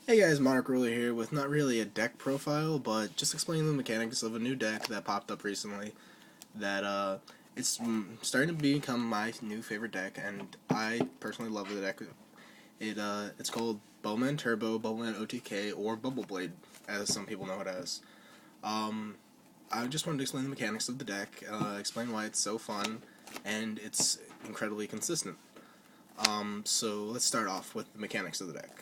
Hey guys, Monarch Ruler here with not really a deck profile, but just explaining the mechanics of a new deck that popped up recently that it's starting to become my new favorite deck, and I personally love the deck. It's called Bubbleman Turbo, Bubbleman OTK, or Bubble Blade, as some people know it as. Um, I just wanted to explain the mechanics of the deck, explain why it's so fun, and it's incredibly consistent. So let's start off with the mechanics of the deck.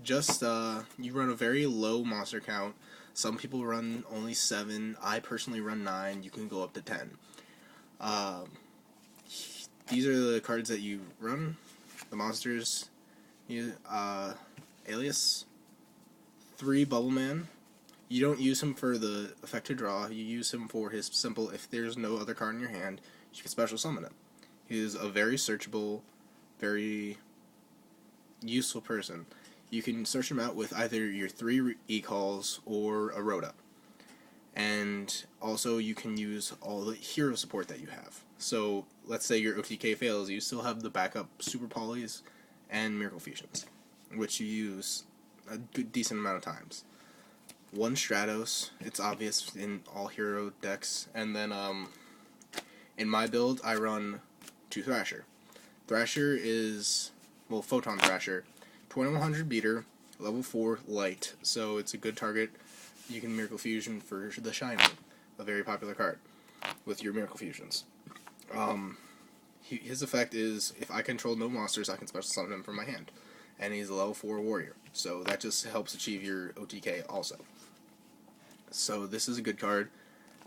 Just, you run a very low monster count. Some people run only 7. I personally run 9. You can go up to 10. Uh, these are the cards that you run. The monsters. Alias. 3 Bubbleman. You don't use him for the effect to draw. You use him for his simple, if there's no other card in your hand, you can special summon him. He is a very searchable, very useful person. You can search him out with either your 3 e-calls or a Rhoda. And also you can use all the hero support that you have. So let's say your OTK fails, you still have the backup Super Polys and Miracle Fusions, which you use a good decent amount of times. 1 Stratos, it's obvious in all hero decks, and then in my build I run 2 Thrasher. Thrasher is, well, Photon Thrasher, 2100 beater, level 4 light, so it's a good target. You can Miracle Fusion for the Shining, a very popular card, with your Miracle Fusions. His effect is, if I control no monsters, I can special summon him from my hand. And he's a level 4 warrior, so that just helps achieve your OTK also. So this is a good card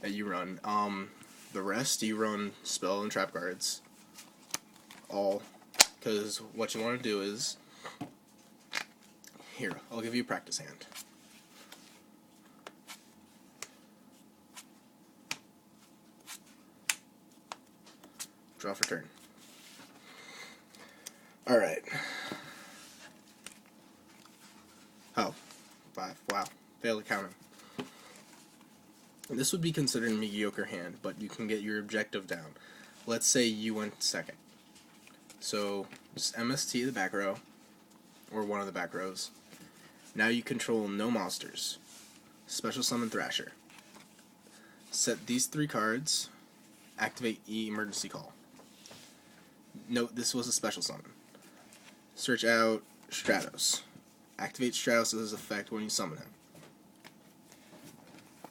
that you run. The rest, you run spell and trap cards. All, because what you want to do is, here, I'll give you a practice hand. Draw for turn. Alright. Oh, 5. Wow. Failed to count him. This would be considered a mediocre hand, but you can get your objective down. Let's say you went second. So, just MST the back row, or one of the back rows. Now you control no monsters. Special summon Thrasher. Set these 3 cards. Activate E emergency call. Note this was a special summon. Search out Stratos. Activate Stratos' effect when you summon him.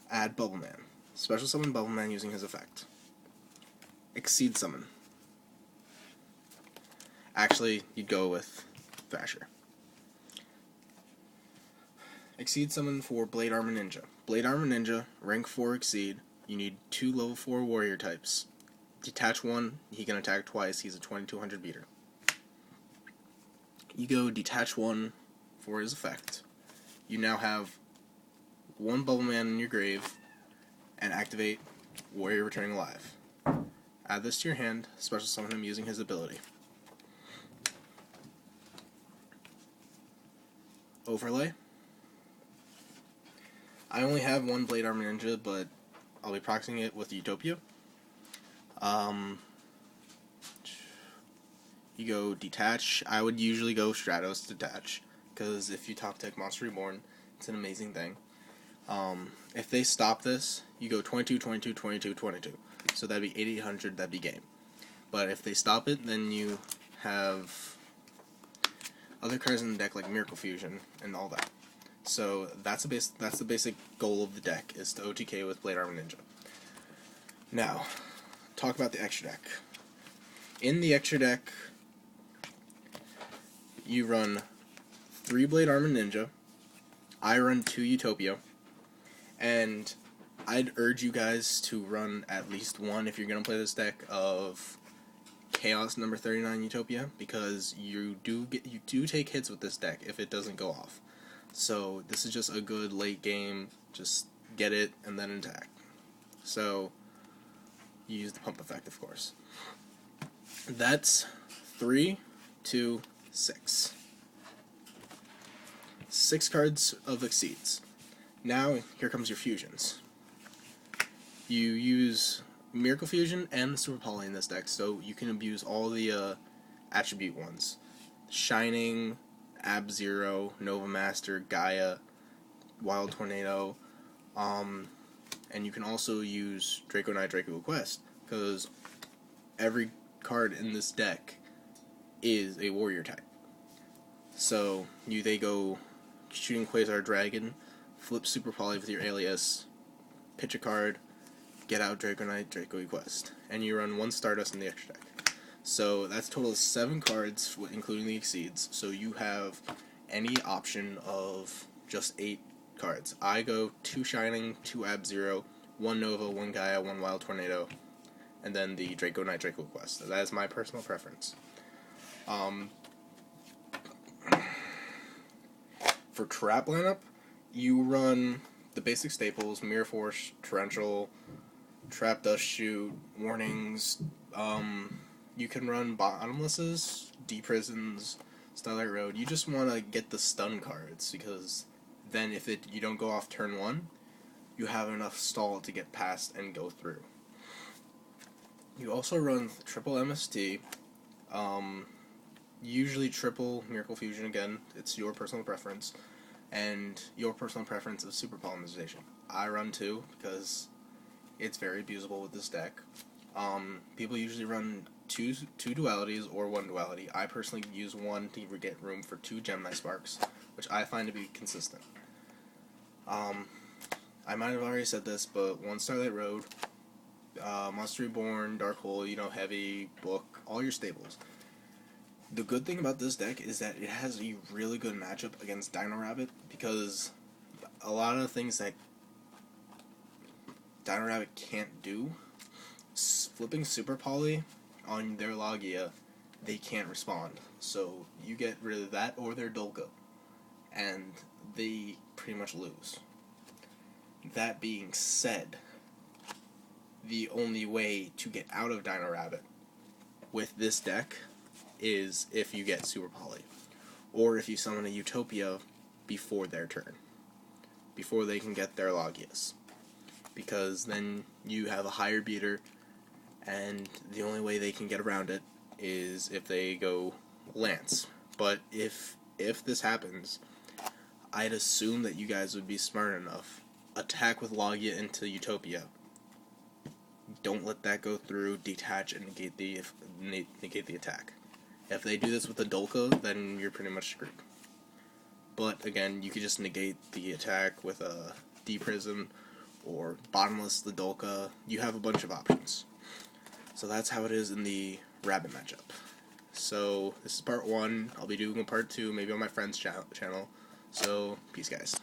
Add Bubbleman. Special summon Bubbleman using his effect. Exceed summon. Actually, you'd go with Thrasher. Exceed summon for Blade Armor Ninja. Blade Armor Ninja, rank 4 exceed. You need 2 level 4 warrior types. Detach 1, he can attack twice, he's a 2200 beater. You go detach 1 for his effect. You now have 1 Bubbleman in your grave, and activate Warrior Returning Alive. Add this to your hand, special summon him using his ability. Overlay. I only have 1 Blade Armor Ninja, but I'll be proxying it with Utopia. You go detach. I would usually go Stratos detach, because if you top deck Monster Reborn, it's an amazing thing. If they stop this, you go 22, 22, 22, 22. So that'd be 8800, that'd be game. But if they stop it, then you have other cards in the deck like Miracle Fusion and all that. So that's the basic goal of the deck, is to OTK with Blade Armor Ninja. Now, talk about the extra deck. In the extra deck, you run 3 Blade Armor Ninja. I run 2 Utopia. And I'd urge you guys to run at least 1, if you're going to play this deck, of Chaos number 39 Utopia, because you do take hits with this deck if it doesn't go off. So this is just a good late game, just get it and then attack. So you use the pump effect, of course. That's 3, 2, 6. 6 cards of Exceeds. Now, here comes your fusions. You use Miracle Fusion and Super Poly in this deck, so you can abuse all the attribute ones. Shining, Ab-Zero, Nova Master, Gaia, Wild Tornado, and you can also use Draco Knight, Draco Quest, because every card in this deck is a warrior type. So they go Shooting Quasar Dragon, flip Super Poly with your alias, pitch a card, get out Draco Knight, Draco Quest, and you run 1 Stardust in the extra deck. So that's a total of 7 cards, including the Exceeds. So you have any option of just 8 cards. I go 2 Shining, 2 Ab-Zero, 1 Nova, 1 Gaia, 1 Wild Tornado, and then the Draco Knight, Draco Quest. That is my personal preference. For trap lineup, you run the basic staples: Mirror Force, Torrential, Trap Dust Shoot, Warnings. You can run Bottomlesses, D-Prisons, Starlight Road. You just want to get the stun cards, because then if you don't go off turn 1, you have enough stall to get past and go through. You also run triple MST, usually triple Miracle Fusion again. It's your personal preference, and your personal preference of Super Polymerization. I run 2 because it's very abusable with this deck. People usually run two dualities or 1 duality. I personally use 1 to get room for 2 Gemini Sparks, which I find to be consistent. I might have already said this, but 1 Starlight Road, Monster Reborn, Dark Hole, Heavy, Book, all your staples. The good thing about this deck is that it has a really good matchup against Dino Rabbit, because a lot of the things that Dino Rabbit can't do, flipping Super Poly on their Logia, they can't respond. So you get rid of that or their Dolko, and they pretty much lose. That being said, the only way to get out of Dino Rabbit with this deck is if you get Super Poly, or if you summon a Utopia before their turn, before they can get their Logias, because then you have a higher beater, and the only way they can get around it is if they go Lance. But if this happens, I'd assume that you guys would be smart enough. Attack with Logia into Utopia. Don't let that go through. Detach and negate the attack. If they do this with a Dolka, then you're pretty much screwed. But again, you could just negate the attack with a D-Prism or Bottomless the Dolka. You have a bunch of options. So that's how it is in the Rabbit matchup. So this is part 1. I'll be doing a part 2 maybe on my friend's channel. So peace, guys.